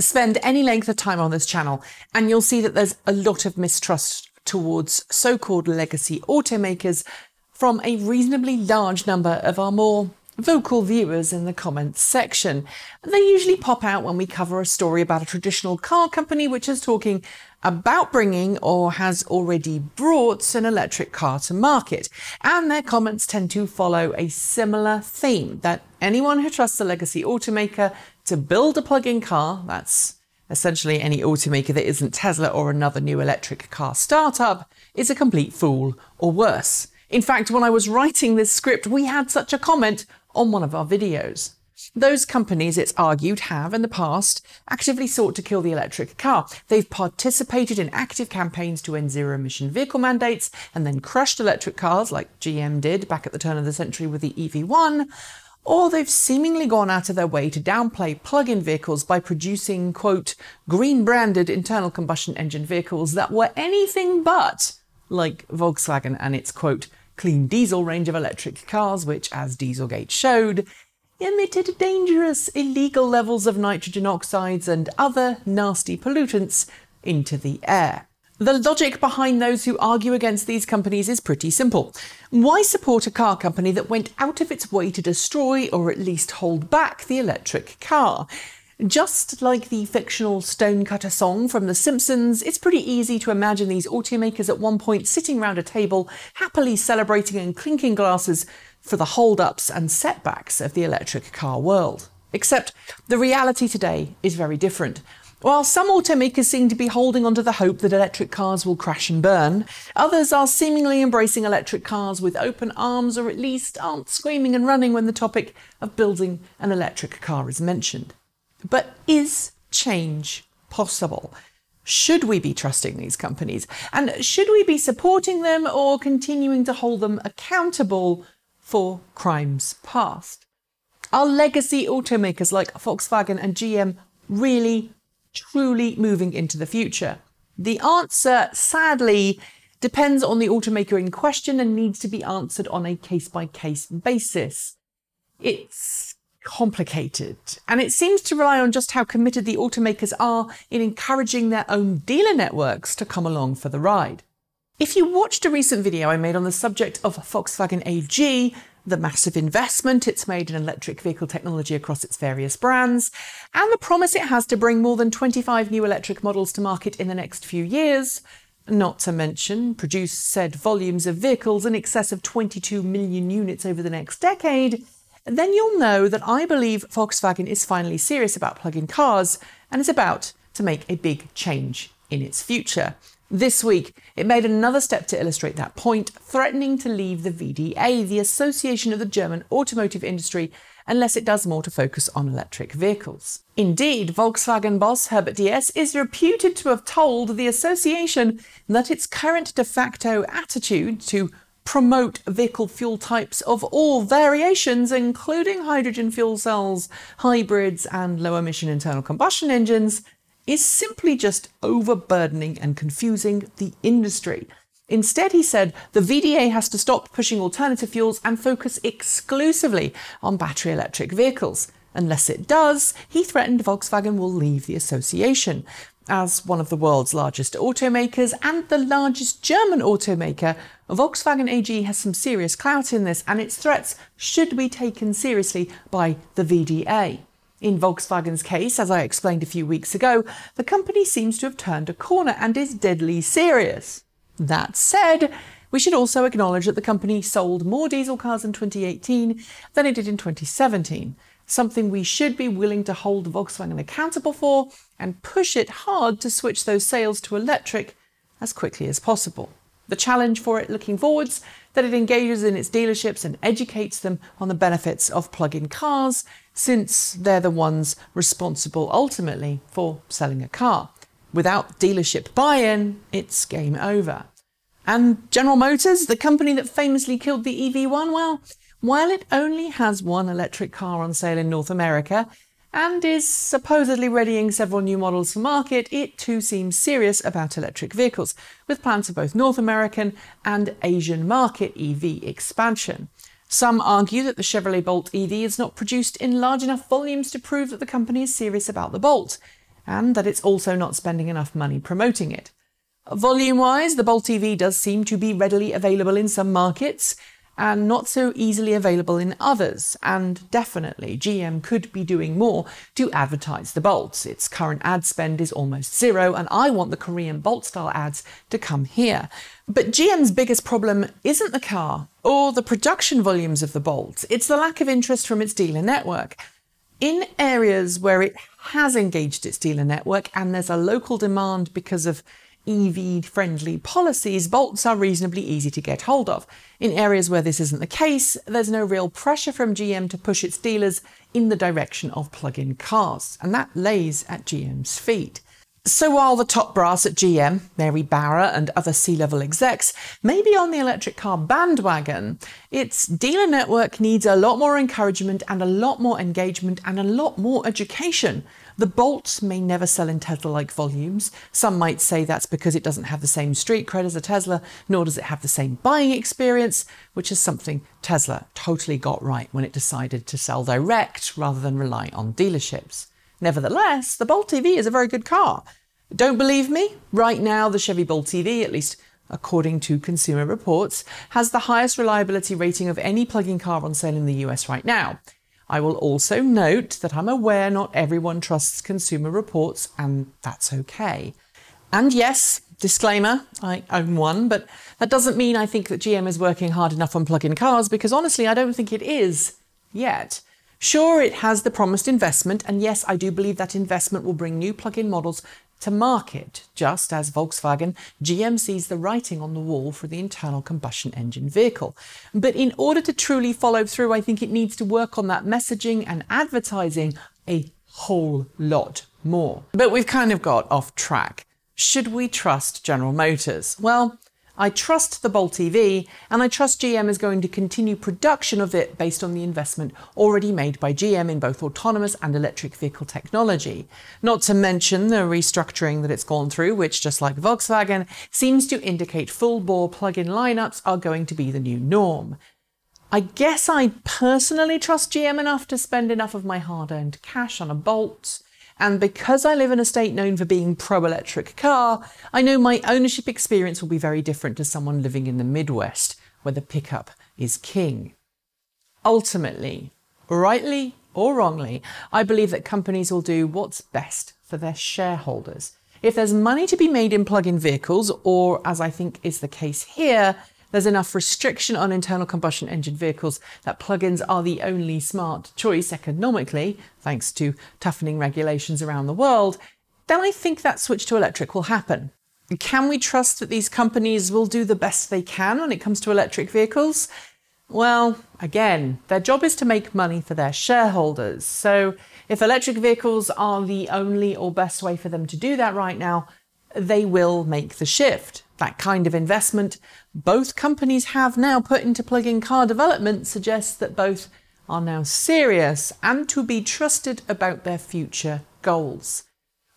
Spend any length of time on this channel and you'll see that there's a lot of mistrust towards so-called legacy automakers from a reasonably large number of our more vocal viewers in the comments section. They usually pop out when we cover a story about a traditional car company which is talking about bringing or has already brought an electric car to market. And their comments tend to follow a similar theme, that anyone who trusts a legacy automaker to build a plug-in car, that's essentially any automaker that isn't Tesla or another new electric car startup, is a complete fool or worse. In fact, when I was writing this script, we had such a comment on one of our videos. Those companies, it's argued, have in the past actively sought to kill the electric car. They've participated in active campaigns to end zero-emission vehicle mandates and then crushed electric cars like GM did back at the turn of the century with the EV1, or they've seemingly gone out of their way to downplay plug-in vehicles by producing, quote, green-branded internal combustion engine vehicles that were anything but like Volkswagen and its, quote, clean diesel range of electric cars, which, as Dieselgate showed, emitted dangerous, illegal levels of nitrogen oxides and other nasty pollutants into the air. The logic behind those who argue against these companies is pretty simple. Why support a car company that went out of its way to destroy or at least hold back the electric car? Just like the fictional Stonecutter song from The Simpsons, it's pretty easy to imagine these automakers at one point sitting round a table, happily celebrating and clinking glasses for the hold-ups and setbacks of the electric car world. Except the reality today is very different. While some automakers seem to be holding onto the hope that electric cars will crash and burn, others are seemingly embracing electric cars with open arms, or at least aren't screaming and running when the topic of building an electric car is mentioned. But is change possible? Should we be trusting these companies? And should we be supporting them or continuing to hold them accountable for crimes past? Are legacy automakers like Volkswagen and GM really, truly moving into the future? The answer, sadly, depends on the automaker in question and needs to be answered on a case-by-case basis. It's complicated, and it seems to rely on just how committed the automakers are in encouraging their own dealer networks to come along for the ride. If you watched a recent video I made on the subject of Volkswagen AG, the massive investment it's made in electric vehicle technology across its various brands, and the promise it has to bring more than 25 new electric models to market in the next few years, not to mention produce said volumes of vehicles in excess of 22 million units over the next decade, then you'll know that I believe Volkswagen is finally serious about plug-in cars and is about to make a big change in its future. This week, it made another step to illustrate that point, threatening to leave the VDA, the Association of the German Automotive Industry, unless it does more to focus on electric vehicles. Indeed, Volkswagen boss Herbert Diess is reputed to have told the association that its current de facto attitude to promote vehicle fuel types of all variations, including hydrogen fuel cells, hybrids, and low-emission internal combustion engines, is simply just overburdening and confusing the industry. Instead, he said, the VDA has to stop pushing alternative fuels and focus exclusively on battery electric vehicles. Unless it does, he threatened Volkswagen will leave the association. As one of the world's largest automakers and the largest German automaker, Volkswagen AG has some serious clout in this, and its threats should be taken seriously by the VDA. In Volkswagen's case, as I explained a few weeks ago, the company seems to have turned a corner and is deadly serious. That said, we should also acknowledge that the company sold more diesel cars in 2018 than it did in 2017. Something we should be willing to hold Volkswagen accountable for and push it hard to switch those sales to electric as quickly as possible. The challenge for it looking forwards, that it engages in its dealerships and educates them on the benefits of plug-in cars, since they're the ones responsible ultimately for selling a car. Without dealership buy-in, it's game over. And General Motors, the company that famously killed the EV1, well, while it only has one electric car on sale in North America and is supposedly readying several new models for market, it too seems serious about electric vehicles, with plans for both North American and Asian market EV expansion. Some argue that the Chevrolet Bolt EV is not produced in large enough volumes to prove that the company is serious about the Bolt. and that it's also not spending enough money promoting it. Volume-wise, the Bolt EV does seem to be readily available in some markets and not so easily available in others, and definitely GM could be doing more to advertise the Bolt. Its current ad spend is almost zero, and I want the Korean Bolt-style ads to come here. But GM's biggest problem isn't the car or the production volumes of the Bolt, it's the lack of interest from its dealer network. In areas where it has engaged its dealer network and there's a local demand because of EV-friendly policies, Bolts are reasonably easy to get hold of. In areas where this isn't the case, there's no real pressure from GM to push its dealers in the direction of plug-in cars, and that lays at GM's feet. So while the top brass at GM, Mary Barra and other C-level execs, may be on the electric car bandwagon, its dealer network needs a lot more encouragement and a lot more engagement and a lot more education. The Bolt may never sell in Tesla-like volumes. Some might say that's because it doesn't have the same street cred as a Tesla, nor does it have the same buying experience, which is something Tesla totally got right when it decided to sell direct rather than rely on dealerships. Nevertheless, the Bolt EV is a very good car. Don't believe me? Right now, the Chevy Bolt EV, at least according to Consumer Reports, has the highest reliability rating of any plug-in car on sale in the US right now. I will also note that I'm aware not everyone trusts Consumer Reports, and that's okay. And yes, disclaimer, I own one, but that doesn't mean I think that GM is working hard enough on plug-in cars, because honestly, I don't think it is yet. Sure, it has the promised investment, and yes, I do believe that investment will bring new plug-in models to market, just as Volkswagen, GM sees the writing on the wall for the internal combustion engine vehicle. But in order to truly follow through, I think it needs to work on that messaging and advertising a whole lot more. But we've kind of got off track. Should we trust General Motors? Well, I trust the Bolt EV, and I trust GM is going to continue production of it based on the investment already made by GM in both autonomous and electric vehicle technology. Not to mention the restructuring that it's gone through, which, just like Volkswagen, seems to indicate full-bore plug-in lineups are going to be the new norm. I guess I personally trust GM enough to spend enough of my hard-earned cash on a Bolt. And because I live in a state known for being pro-electric car, I know my ownership experience will be very different to someone living in the Midwest, where the pickup is king. Ultimately, rightly or wrongly, I believe that companies will do what's best for their shareholders. If there's money to be made in plug-in vehicles, or as I think is the case here, there's enough restriction on internal combustion engine vehicles that plug-ins are the only smart choice economically, thanks to toughening regulations around the world, then I think that switch to electric will happen. Can we trust that these companies will do the best they can when it comes to electric vehicles? Well, again, their job is to make money for their shareholders. So if electric vehicles are the only or best way for them to do that right now, they will make the shift. That kind of investment both companies have now put into plug-in car development suggests that both are now serious and to be trusted about their future goals.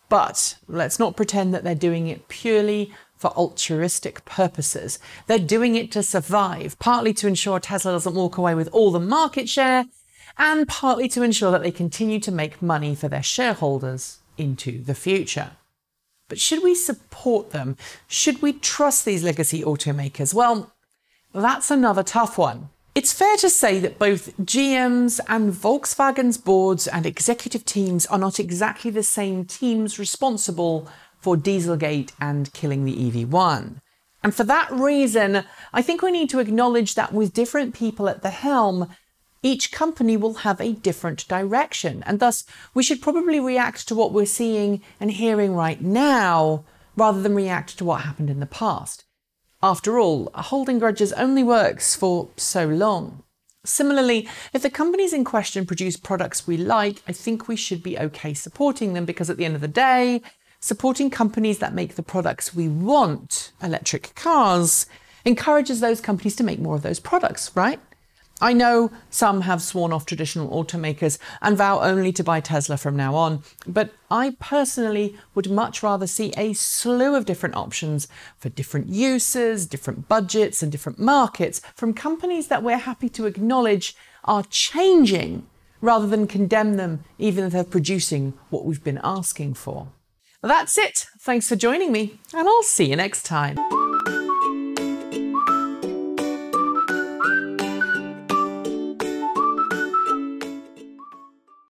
But let's not pretend that they're doing it purely for altruistic purposes. They're doing it to survive, partly to ensure Tesla doesn't walk away with all the market share, and partly to ensure that they continue to make money for their shareholders into the future. But should we support them? Should we trust these legacy automakers? Well, that's another tough one. It's fair to say that both GM's and Volkswagen's boards and executive teams are not exactly the same teams responsible for Dieselgate and killing the EV1. And for that reason, I think we need to acknowledge that with different people at the helm, each company will have a different direction, and thus we should probably react to what we're seeing and hearing right now rather than react to what happened in the past. After all, holding grudges only works for so long. Similarly, if the companies in question produce products we like, I think we should be okay supporting them, because at the end of the day, supporting companies that make the products we want, electric cars, encourages those companies to make more of those products, right? I know some have sworn off traditional automakers and vow only to buy Tesla from now on, but I personally would much rather see a slew of different options for different uses, different budgets and different markets from companies that we're happy to acknowledge are changing rather than condemn them even if they're producing what we've been asking for. That's it. Thanks for joining me, and I'll see you next time.